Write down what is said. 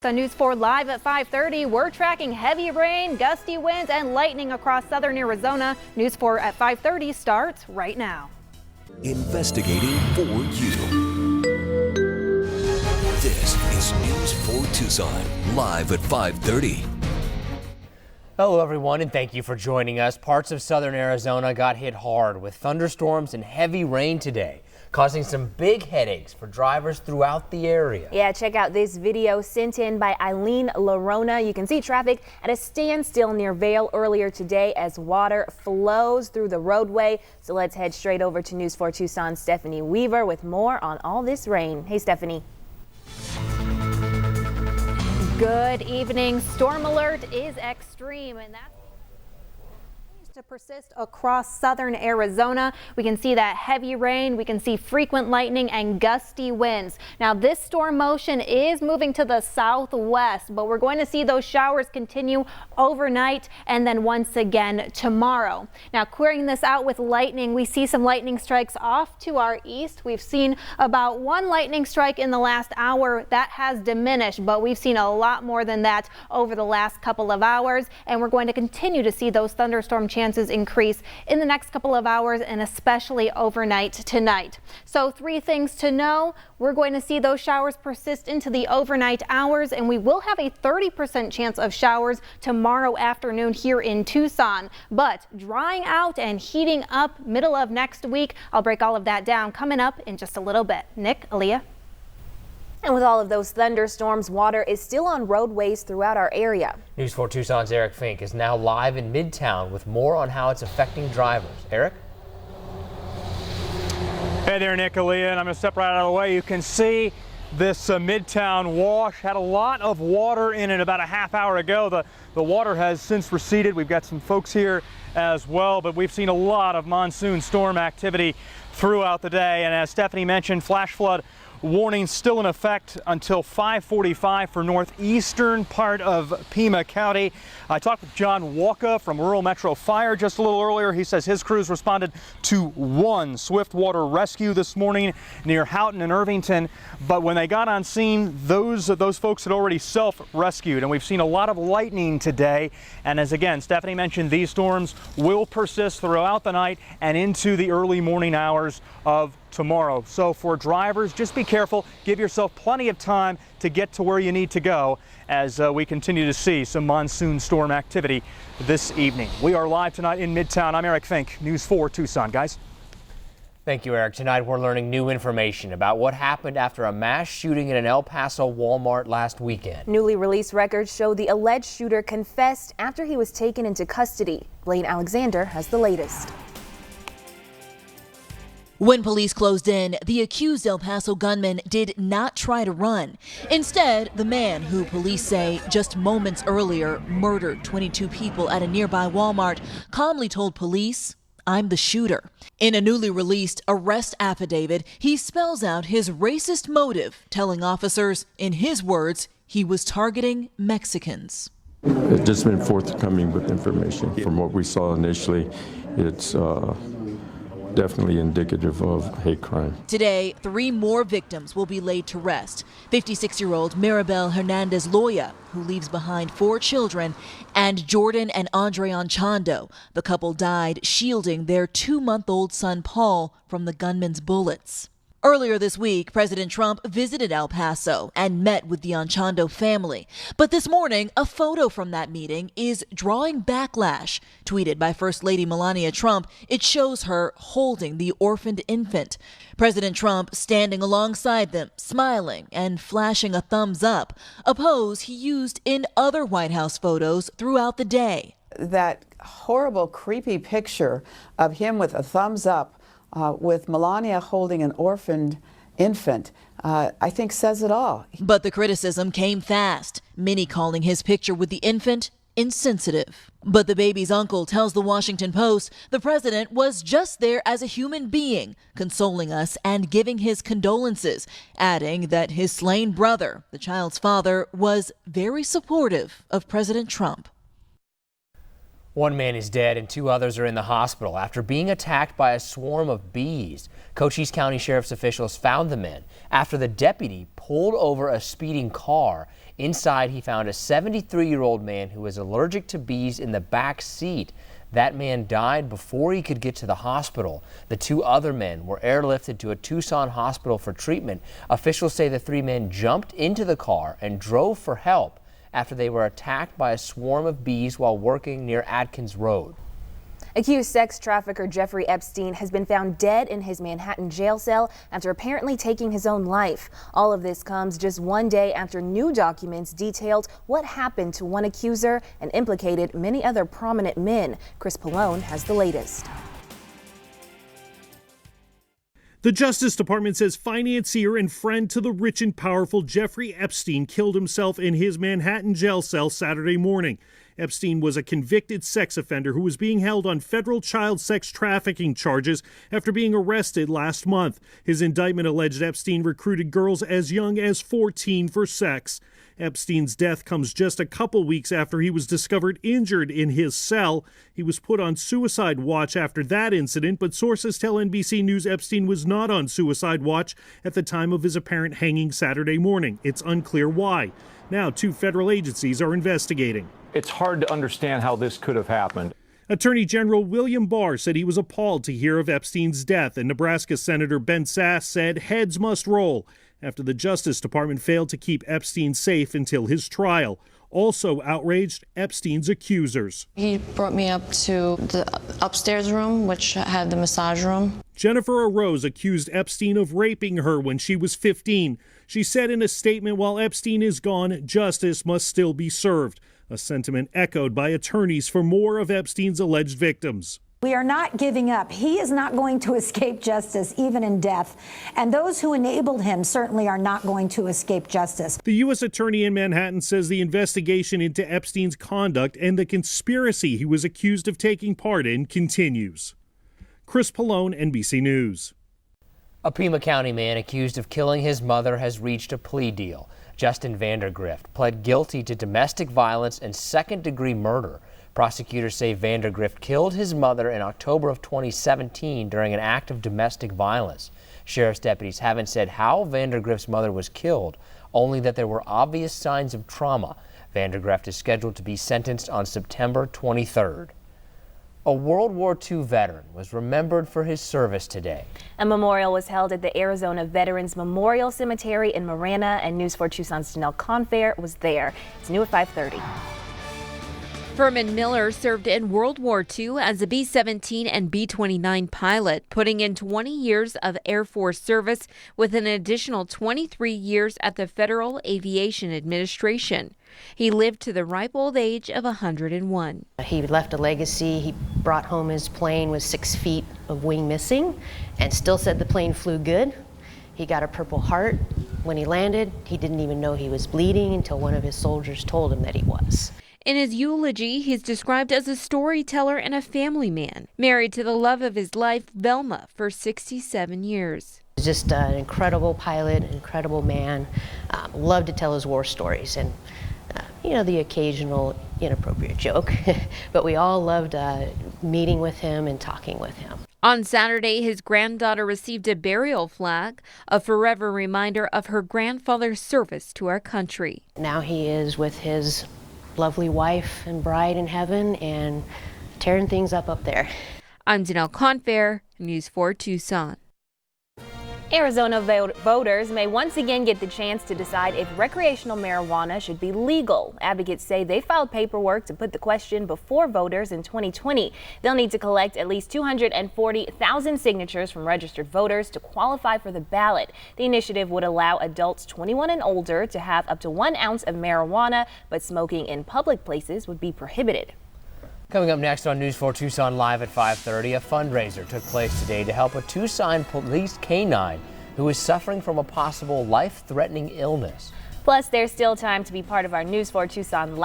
On News 4 Live at 5:30, we're tracking heavy rain, gusty winds, and lightning across southern Arizona. News 4 at 5:30 starts right now. Investigating for you. This is News 4 Tucson, live at 5:30. Hello everyone, and thank you for joining us. Parts of southern Arizona got hit hard with thunderstorms and heavy rain today, causing some big headaches for drivers throughout the area. Yeah, check out this video sent in by Eileen Larona. You can see traffic at a standstill near Vail earlier today as water flows through the roadway. So let's head straight over to News 4 Tucson's Stephanie Weaver with more on all this rain. Hey, Stephanie. Good evening. Storm alert is extreme, and that's to persist across southern Arizona. We can see that heavy rain, we can see frequent lightning and gusty winds. Now this storm motion is moving to the southwest, but we're going to see those showers continue overnight and then once again tomorrow. Now clearing this out with lightning, we see some lightning strikes off to our east. We've seen about one lightning strike in the last hour. That has diminished, but we've seen a lot more than that over the last couple of hours, and we're going to continue to see those thunderstorm chances increase in the next couple of hours and especially overnight tonight. So 3 things to know. We're going to see those showers persist into the overnight hours, and we will have a 30% chance of showers tomorrow afternoon here in Tucson, but drying out and heating up middle of next week. I'll break all of that down coming up in just a little bit. Nick, Aaliyah. And with all of those thunderstorms, water is still on roadways throughout our area. News 4 Tucson's Eric Fink is now live in Midtown with more on how it's affecting drivers. Eric? Hey there, Nick, Aaliyah, and I'm going to step right out of the way. You can see this Midtown wash had a lot of water in it about a half hour ago. The water has since receded. We've got some folks here as well, but we've seen a lot of monsoon storm activity throughout the day. And as Stephanie mentioned, flash flood warning still in effect until 5:45 for northeastern part of Pima County. I talked with John Walker from Rural Metro Fire just a little earlier. He says his crews responded to 1 swift water rescue this morning near Houghton and Irvington, but when they got on scene, those folks had already self-rescued, and we've seen a lot of lightning today. And as again Stephanie mentioned, these storms will persist throughout the night and into the early morning hours of tomorrow. So for drivers, just be careful, give yourself plenty of time to get to where you need to go as we continue to see some monsoon storm activity this evening. We are live tonight in Midtown. I'm Eric Fink, News 4 Tucson, guys. Thank you, Eric. Tonight we're learning new information about what happened after a mass shooting in an El Paso Walmart last weekend. Newly released records show the alleged shooter confessed after he was taken into custody. Blaine Alexander has the latest. When police closed in, the accused El Paso gunman did not try to run. Instead, the man, who police say just moments earlier murdered 22 people at a nearby Walmart, calmly told police, "I'm the shooter." In a newly released arrest affidavit, he spells out his racist motive, telling officers, in his words, he was targeting Mexicans. It's just been forthcoming with information. From what we saw initially, it's definitely indicative of hate crime. Today, 3 more victims will be laid to rest. 56-year-old Maribel Hernandez Loya, who leaves behind 4 children, and Jordan and Andre Anchondo. The couple died shielding their 2-month-old son Paul from the gunman's bullets. Earlier this week, President Trump visited El Paso and met with the Anchondo family. But this morning, a photo from that meeting is drawing backlash. Tweeted by First Lady Melania Trump, it shows her holding the orphaned infant. President Trump standing alongside them, smiling and flashing a thumbs up, a pose he used in other White House photos throughout the day. That horrible, creepy picture of him with a thumbs up with Melania holding an orphaned infant, I think says it all. But the criticism came fast, many calling his picture with the infant insensitive. But the baby's uncle tells the Washington Post the president was just there as a human being, consoling us and giving his condolences, adding that his slain brother, the child's father, was very supportive of President Trump. 1 man is dead and 2 others are in the hospital after being attacked by a swarm of bees. Cochise County Sheriff's officials found the men after the deputy pulled over a speeding car Inside, he found a 73-year-old man who was allergic to bees in the back seat. That man died before he could get to the hospital. The 2 other men were airlifted to a Tucson hospital for treatment. Officials say the 3 men jumped into the car and drove for help after they were attacked by a swarm of bees while working near Atkins Road. Accused sex trafficker Jeffrey Epstein has been found dead in his Manhattan jail cell after apparently taking his own life. All of this comes just one day after new documents detailed what happened to one accuser and implicated many other prominent men. Chris Pallone has the latest. The Justice Department says financier and friend to the rich and powerful Jeffrey Epstein killed himself in his Manhattan jail cell Saturday morning. Epstein was a convicted sex offender who was being held on federal child sex trafficking charges after being arrested last month. His indictment alleged Epstein recruited girls as young as 14 for sex. Epstein's death comes just a couple weeks after he was discovered injured in his cell. He was put on suicide watch after that incident, but sources tell NBC News Epstein was not on suicide watch at the time of his apparent hanging Saturday morning. It's unclear why. Now, 2 federal agencies are investigating. It's hard to understand how this could have happened. Attorney General William Barr said he was appalled to hear of Epstein's death, and Nebraska Senator Ben Sasse said heads must roll after the Justice Department failed to keep Epstein safe until his trial. Also outraged, Epstein's accusers. He brought me up to the upstairs room, which had the massage room. Jennifer Arose accused Epstein of raping her when she was 15. She said in a statement, while Epstein is gone, justice must still be served. A sentiment echoed by attorneys for more of Epstein's alleged victims. We are not giving up. He is not going to escape justice, even in death. And those who enabled him certainly are not going to escape justice. The U.S. Attorney in Manhattan says the investigation into Epstein's conduct and the conspiracy he was accused of taking part in continues. Chris Pallone, NBC News. A Pima County man accused of killing his mother has reached a plea deal. Justin Vandergrift pled guilty to domestic violence and second-degree murder. Prosecutors say Vandergrift killed his mother in October of 2017 during an act of domestic violence. Sheriff's deputies haven't said how Vandergrift's mother was killed, only that there were obvious signs of trauma. Vandergrift is scheduled to be sentenced on September 23rd. A World War II veteran was remembered for his service today. A memorial was held at the Arizona Veterans Memorial Cemetery in Marana, and News 4 Tucson's Janelle Confair was there. It's new at 5:30. Furman Miller served in World War II as a B-17 and B-29 pilot, putting in 20 years of Air Force service with an additional 23 years at the Federal Aviation Administration. He lived to the ripe old age of 101. He left a legacy. He brought home his plane with 6 feet of wing missing and still said the plane flew good. He got a Purple Heart. When he landed, he didn't even know he was bleeding until one of his soldiers told him that he was. In his eulogy, he's described as a storyteller and a family man, married to the love of his life, Velma, for 67 years. Just an incredible pilot, incredible man, loved to tell his war stories and, the occasional inappropriate joke, but we all loved meeting with him and talking with him. On Saturday, his granddaughter received a burial flag, a forever reminder of her grandfather's service to our country. Now he is with his lovely wife and bride in heaven and tearing things up there. I'm Janelle Confair, News 4 Tucson. Arizona voters may once again get the chance to decide if recreational marijuana should be legal. Advocates say they filed paperwork to put the question before voters in 2020. They'll need to collect at least 240,000 signatures from registered voters to qualify for the ballot. The initiative would allow adults 21 and older to have up to 1 ounce of marijuana, but smoking in public places would be prohibited. Coming up next on News 4 Tucson Live at 5:30, a fundraiser took place today to help a Tucson police canine who is suffering from a possible life-threatening illness. Plus, there's still time to be part of our News 4 Tucson Live.